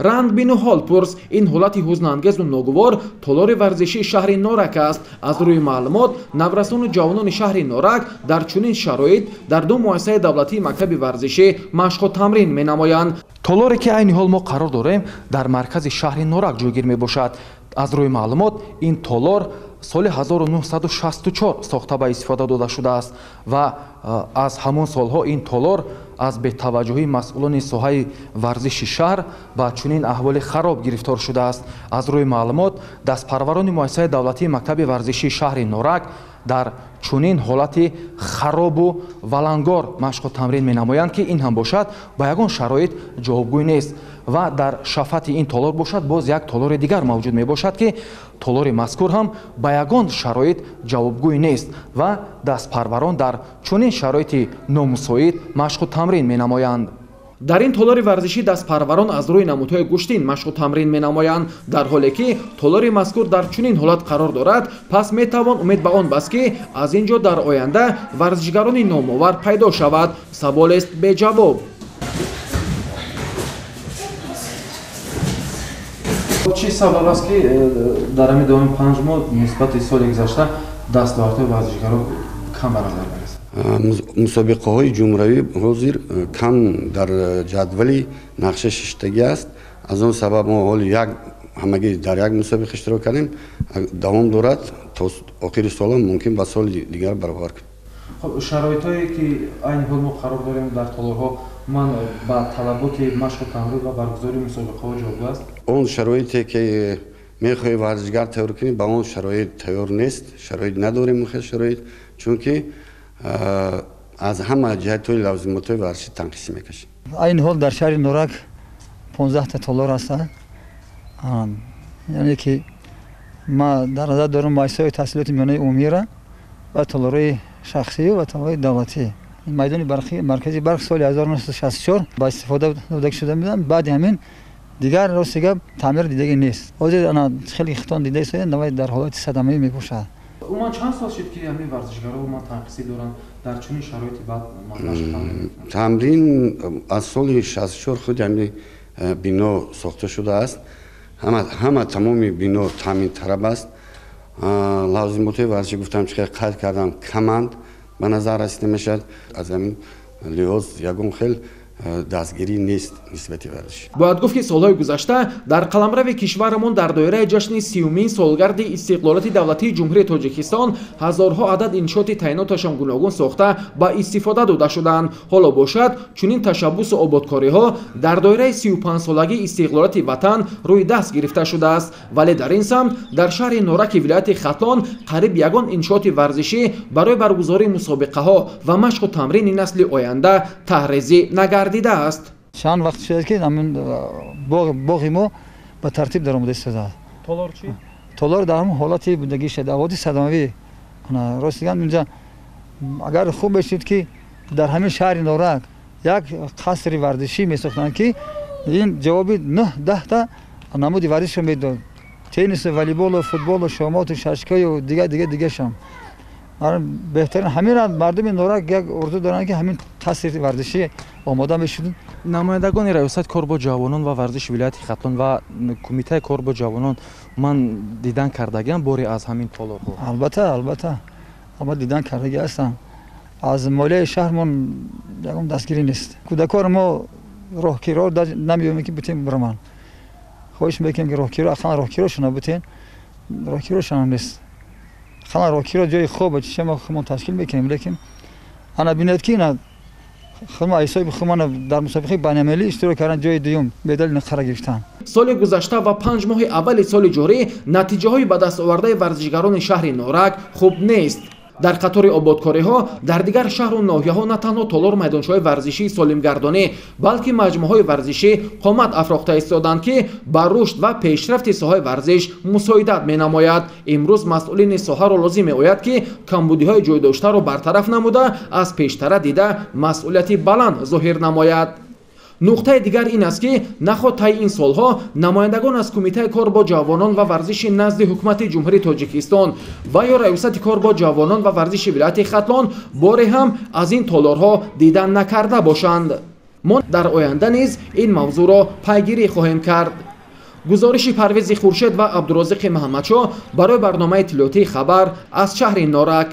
рангбину ҳол пурс ин ҳолати ҳузнангезу ногувор толори варзишии шаҳри Норак аст. аз рӯи маълумот наврасону ҷавонони шаҳри Норак дар чунин шароит дар ду муассисаи давлатии мактаби варзишӣ машқу тамрин менамоянд. толоре ки айни ҳол мо қарор дорем дар маркази шаҳри Норак ҷойгир мебошад. аз рӯи маълумот ин толор соли 1964 сохта ба истифода дода шудааст ва аз ҳамон солҳо ин толор аз бетаваҷҷуҳии масъулони соҳаи варзиши шаҳр ба чунин аҳволи хароб гирифтор шудааст. аз рӯи маълумот дастпарварони муассисаи давлатии мактаби варзишии шаҳри Норак дар чунин ҳолати харобу валангор машқу тамрин менамоянд ки ин ҳам бошад ба ягон шароит ҷавобгӯй нест ва дар шафати ин толор бошад боз як толори дигар мавҷуд мебошад ки толори мазкур ҳам ба ягон шароит ҷавобгӯй нест ва дастпарварон дар чунин шароити номусоид машқу тамрин менамоянд. дар ин толори варзишӣ дастпарварон аз рӯи намудҳои гӯштин машқу тамрин менамоянд. дар ҳоле ки толори мазкур дар чунин ҳолат қарор дорад, пас метавон умед ба он баст ки аз ин ҷо дар оянда варзишгарони номовар пайдо шавад. саволест беҷавоб. чӣ сабаб аст ки дар ҳамин давоми 5 моҳ нисбати соли гузашта дастовардҳои варзишгарон кам ба назар мерасад? мусобиқаҳои ҷумҳуравӣ ҳозир кам дар ҷадвали нақша шиштагӣ аст. аз он сабаб мо ҳоли ҳамагӣ дар як мусобиқа иштирок кардем. давом дорад то охири сол мумкин ба соли дигар баровар кунем. خب شرایطی که این حال ما قرار داریم در طالب‌ها من با طلبات مشق تمرین و برگزاری مسابقه ها جواب است. اون شرایطی که میخوای ورزشگر تیار کنی با اون شرایط تیار نیست. شرایط نداریم مخصوص شرایط چون که از همه جهت‌های لازمات ورزشی تنقیس میکشیم. این حال در شهر نورک 15 تا تالار است. یعنی که ما در نظر دارم مؤسسه تحصیلات میانه عمومی را و تالارهای شخصی و تالارهای دولتی. میدان مرکزی برق سال 1964 با استفاده داده شده بودن. بعد همین دیگر راستگاه تعمیر دیگه نیست. حاضر انا خیلی خطان دیده است نوای در حالت صدمه میباشد. اونا چند سال شد که همین ورزشگرا اونا تنقیسی دارن در چنین شرایطی بعد تمرین از سال 64 خود همین بنا ساخته شده است. همه تمام بنا تامین طلب است. لازمات ورزشی گفتم چه قید کردم کمند به نظر رسیده میشد. از همین لحاظ یگان خیلی دستگیری نیست نسبت ورزش. باید گفت که سالهای گذشته در قلمرو کشورمان در دایره جشن 30مین سالگرد استقلالات دولتی جمهوری تاجیکستان هزارها عدد انشاءات تعییناتشان گوناگون ساخته با استفاده داده شدند. حالا باشد چنین تشبث و آبادکاری ها در دایره 35 سالگی استقلالات وطن روی دست گرفته شده است. ولی در این سمت در شهر نورک ولایت ختلان قریب یگان انشاءات ورزشی برای برگزاری مسابقه ها و مشق و تمرین نسل آینده تحریزی نگردیده است. چند وقت شده که همین باغ ما به ترتیب در آمده شده. تالار چی؟ تالار در همون حالتی بودگی شده. آبادی صدموی. راستگان اونجا اگر خوب بشید که در همین شهر نورک یک قصر ورزشی میساختند که این جوابی 9-10 تا نمود ورزش میداد. تنیس، والیبال و فوتبال و شامات و شاشکی و دیگه شام. بهترین همین مردم نورک یک ارزو دارن که همین قصر ورزشی آماده میشدن. نمایندگان ریاست کار با جوانان و ورزش ولایت ختلان و کمیته کار با جوانان من دیدن کردگیم باری از همین تالارها. البته اما دیدن کردگی هستم. از مالیه شهرمون یکم دستگیری نیست. کودکان ما راهگیرا نمی‌بینیم که بتیم برمان. خواهش میکنیم که راهگیراشون بتین. راهگیراشون نیست. خلا راهگیرا جای خوبه چه ما خودمون تشکیل میکنیم لیکن انا بینید که نه خما ایسای خودمان در مسابقه بین‌المللی اشتراک کردن جای دوم مدال نقره گرفتن. سال گذشته و 5 ماه اول سال جاری نتیجه های به دست آورده ورزشگران شهر نورک خوب نیست. در قطار آبادکاری ها در دیگر شهر و ناحیه ها نه تنها تالار میدانچه‌های ورزشی سالمگردانی بلکه مجموعه های ورزشی قامت افراخته ایستادند که بر رشد و پیشرفت ساحه ورزش مساعدت می‌نماید. امروز مسئولین ساحه را لازم می‌آید که کمبودی‌های جای داشته را برطرف نموده از پیشتر دیده مسئولیت بلند ظاهر نماید. نقطه دیگر این است که نخواهد طی این سالها نمایندگان از کمیته کار با جوانان و ورزش نزد حکومت جمهوری تاجیکستان و یا ریاست کار با جوانان و ورزش ولایت ختلان باره هم از این تالارها دیدن نکرده باشند. мо дар оянда низ ин мавзӯъро пайгирӣ хоҳем кард. гузориши Парвези Хуршед ва Абдуразиқи Маҳаммадшоҳ барои барномаи иттилоётии хабар аз шаҳри Норак.